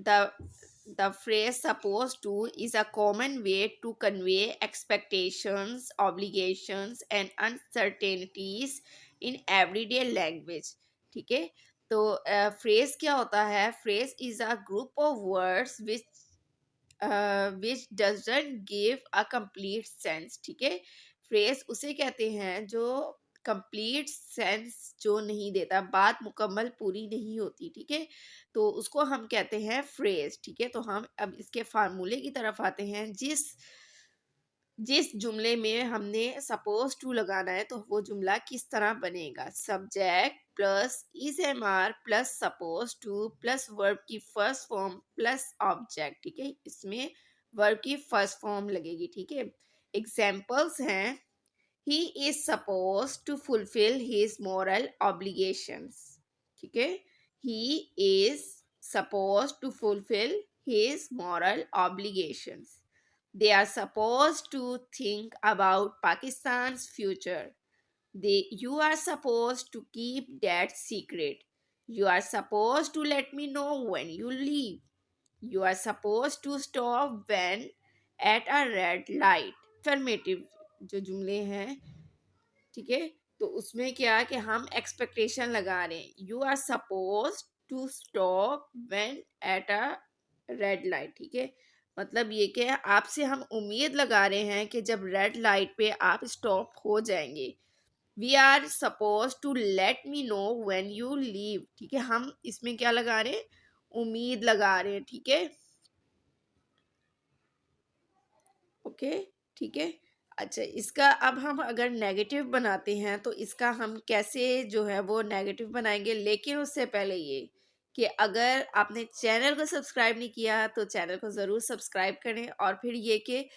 the phrase supposed to is a common way to convey expectations, obligations and uncertainties in everyday language. ठीक है, तो phrase क्या होता है? Phrase is a group of words which doesn't give a complete sense. ठीक है, phrase उसे कहते हैं जो कंप्लीट सेंस जो नहीं देता, बात मुकम्मल पूरी नहीं होती। ठीक है, तो उसको हम कहते हैं फ्रेज। ठीक है, तो हम अब इसके फार्मूले की तरफ आते हैं। जिस जिस जुमले में हमने सपोज टू लगाना है तो वो जुमला किस तरह बनेगा? Subject plus is am are plus suppose to plus verb की फर्स्ट फॉर्म प्लस ऑब्जेक्ट। ठीक है, इसमें वर्ब की फर्स्ट फॉर्म लगेगी। ठीक है, एग्जाम्पल्स हैं he is suppose to fulfil his moral obligations. ठीक है, he is suppose to fulfil his moral obligations. They are supposed to think about Pakistan's future. You are supposed to keep that secret. You are supposed to let me know when you leave. You are supposed to stop when at a red light. Affirmative जो जुमले हैं, ठीक है, तो उसमें क्या है कि हम एक्सपेक्टेशन लगा रहे हैं। You are suppose to stop when at a red light. ठीक है, मतलब ये कि आपसे हम उम्मीद लगा रहे हैं कि जब रेड लाइट पे आप स्टॉप हो जाएंगे। We are suppose to let me know when you leave. ठीक है, हम इसमें क्या लगा रहे हैं? उम्मीद लगा रहे हैं। ठीक है, ओके, ठीक है। अच्छा, इसका अब हम अगर नेगेटिव बनाते हैं तो इसका हम कैसे जो है वो नेगेटिव बनाएंगे। लेकिन उससे पहले ये कि अगर आपने चैनल को सब्सक्राइब नहीं किया तो चैनल को ज़रूर सब्सक्राइब करें। और फिर ये कि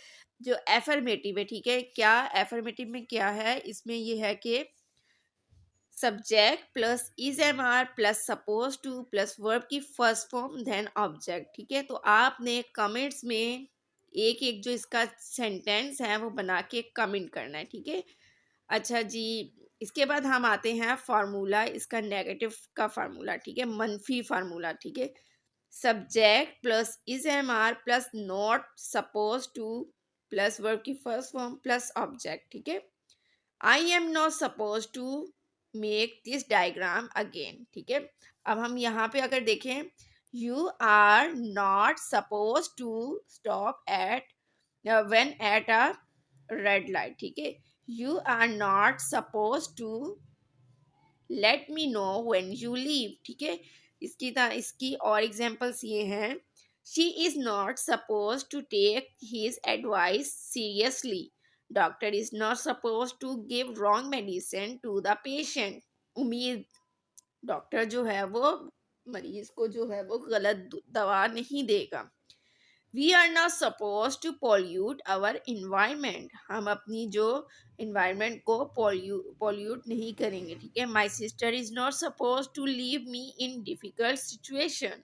जो एफर्मेटिव है, ठीक है, क्या एफर्मेटिव में क्या है? इसमें ये है कि subject plus is am are plus suppose to plus verb की फर्स्ट फॉर्म देन ऑब्जेक्ट। ठीक है, तो आपने कमेंट्स में एक एक जो इसका सेंटेंस है वो बना के कमेंट करना है। ठीक है, अच्छा जी, इसके बाद हम आते हैं फार्मूला, इसका नेगेटिव का फार्मूला। ठीक है, मनफी फार्मूला। ठीक है, subject plus is am are plus not suppose to plus verb की फर्स्ट फॉर्म प्लस ऑब्जेक्ट। ठीक है, I am not suppose to make this diagram again. ठीक है, अब हम यहाँ पे अगर देखें, you are not suppose to stop at when at a red light. ठीक है, you are not suppose to let me know when you leave. ठीक है, इसकी और एग्जांपल्स ये हैं, she is not suppose to take his advice seriously. Doctor is not suppose to give wrong medicine to the patient. उम्मीद, doctor जो है वो मरीज को जो है वो गलत दवा नहीं देगा। We are not suppose to pollute our environment. हम अपनी जो इन्वायरमेंट को पॉल्यूट नहीं करेंगे। ठीक है, my sister is not suppose to leave me in difficult situation.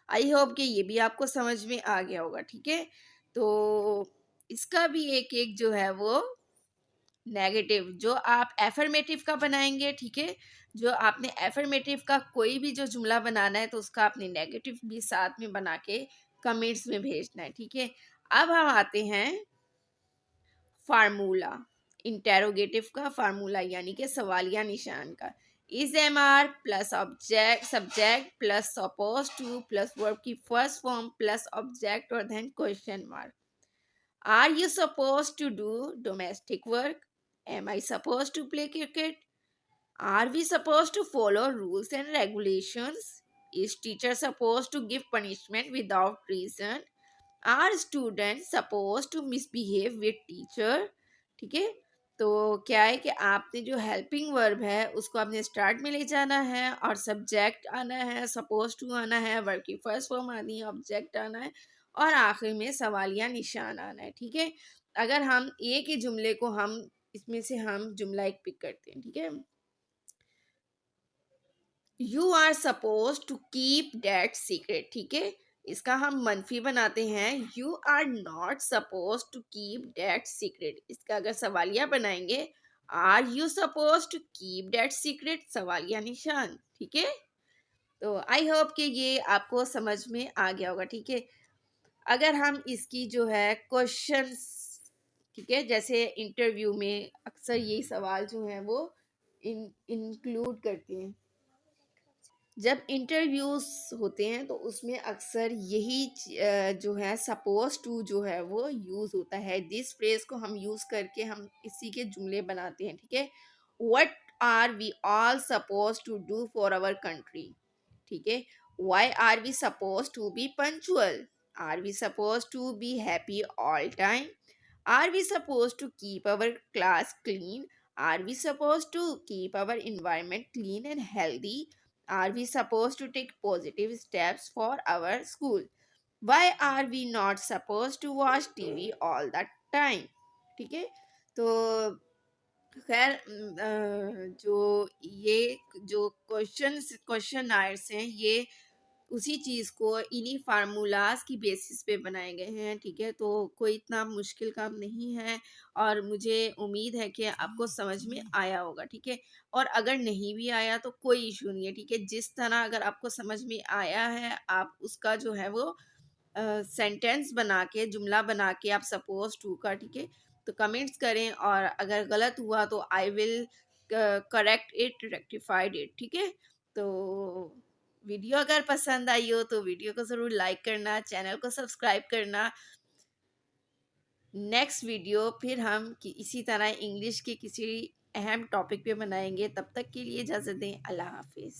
I hope कि ये भी आपको समझ में आ गया होगा। ठीक है, तो इसका भी एक एक जो है वो नेगेटिव जो आप एफर्मेटिव का बनाएंगे। ठीक है, जो आपने एफर्मेटिव का कोई भी जो जुमला बनाना है तो उसका आपने नेगेटिव भी साथ में बना के कमेंट्स में भेजना है। ठीक है, अब हम आते हैं फार्मूला, इंटेरोगेटिव का फार्मूला यानी कि सवालिया निशान का। Is am are plus object subject plus suppose to plus verb की फर्स्ट फॉर्म प्लस ऑब्जेक्ट और then question mark. Are you suppose to do domestic work? Am I supposed to play cricket? Are we supposed to follow rules and regulations? Is teacher supposed to give punishment without reason? Are students supposed to misbehave with teacher? ठीक है, तो क्या है कि आपने जो helping verb है उसको आपने स्टार्ट में ले जाना है और सब्जेक्ट आना है, सपोज टू आना है, वर्ब की फर्स्ट फॉर्म आनी है, ऑब्जेक्ट आना है और आखिर में सवालिया निशान आना है। ठीक है, अगर हम एक ही जुमले को हम इसमें से हम जुमला एक पिक करते हैं। ठीक है, you are suppose to keep that secret. ठीक है, इसका हम मनफी बनाते हैं, you are not suppose to keep that secret. इसका अगर सवालिया बनाएंगे, are you suppose to keep that secret, सवालिया निशान। ठीक है, तो आई होप कि ये आपको समझ में आ गया होगा, ठीक है। अगर हम इसकी जो है क्वेश्चंस, ठीक है, जैसे इंटरव्यू में अक्सर ये सवाल जो है वो इंक्लूड करते हैं। जब इंटरव्यूज होते हैं तो उसमें अक्सर यही जो है सपोज टू जो है वो यूज होता है। दिस फ्रेज को हम यूज करके हम इसी के जुमले बनाते हैं, ठीक है। What are we all suppose to do for our country, ठीक है। Why are we suppose to be punctual, are we suppose to be happy all time, are we supposed to keep our class clean? Are we supposed to keep our environment clean and healthy? Are we supposed to take positive steps for our school? Why are we not supposed to watch TV all the time? ठीक है। तो खैर जो ये जो question Aires हैं ये उसी चीज़ को इन्हीं फार्मूलाज की बेसिस पे बनाए गए हैं, ठीक है। तो कोई इतना मुश्किल काम नहीं है और मुझे उम्मीद है कि आपको समझ में आया होगा, ठीक है। और अगर नहीं भी आया तो कोई इशू नहीं है, ठीक है। जिस तरह अगर आपको समझ में आया है आप उसका जो है वो सेंटेंस बना के, जुमला बना के आप सपोज टू का, ठीक है, तो कमेंट्स करें। और अगर गलत हुआ तो I will correct it, rectified it, ठीक है। तो वीडियो अगर पसंद आई हो तो वीडियो को ज़रूर लाइक करना, चैनल को सब्सक्राइब करना। नेक्स्ट वीडियो फिर हम इसी तरह इंग्लिश के किसी अहम टॉपिक पे बनाएंगे। तब तक के लिए इजाज़त दें। अल्लाह हाफिज़।